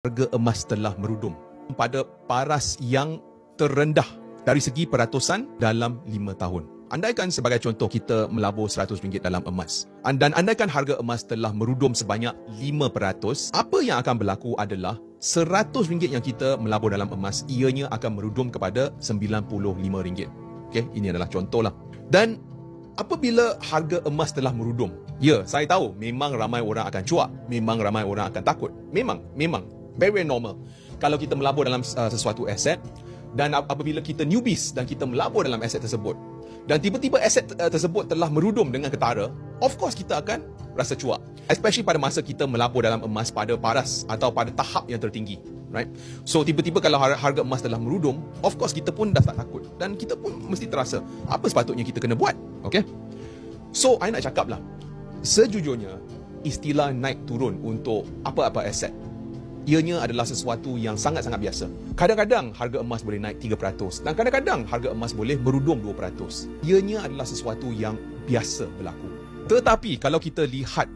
harga emas telah merudum pada paras yang terendah dari segi peratusan dalam 5 tahun. Andaikan sebagai contoh kita melabur RM100 dalam emas dan andaikan harga emas telah merudum sebanyak 5%, apa yang akan berlaku adalah RM100 yang kita melabur dalam emas ianya akan merudum kepada RM95. Okey, ini adalah contohlah. Dan apabila harga emas telah merudum, ya, saya tahu memang ramai orang akan cuak, memang ramai orang akan takut. Memang very normal. Kalau kita melabur dalam sesuatu aset dan apabila kita newbies dan kita melabur dalam aset tersebut dan tiba-tiba aset tersebut telah merudum dengan ketara, of course kita akan rasa cuak. Especially pada masa kita melabur dalam emas pada paras atau pada tahap yang tertinggi, right? So tiba-tiba kalau harga emas telah merudum, of course kita pun dah tak takut dan kita pun mesti terasa apa sepatutnya kita kena buat. Okay? So I nak cakap lah, sejujurnya istilah naik turun untuk apa-apa aset, ianya adalah sesuatu yang sangat-sangat biasa. Kadang-kadang harga emas boleh naik 3% dan kadang-kadang harga emas boleh merudum 2%. Ianya adalah sesuatu yang biasa berlaku. Tetapi kalau kita lihat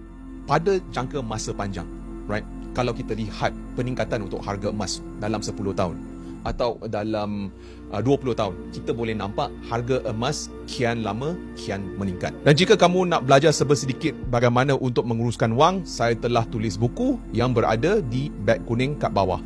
pada jangka masa panjang, right? Kalau kita lihat peningkatan untuk harga emas dalam 10 tahun atau dalam 20 tahun, kita boleh nampak harga emas kian lama kian meningkat. Dan jika kamu nak belajar sedikit bagaimana untuk menguruskan wang, saya telah tulis buku yang berada di beg kuning kat bawah.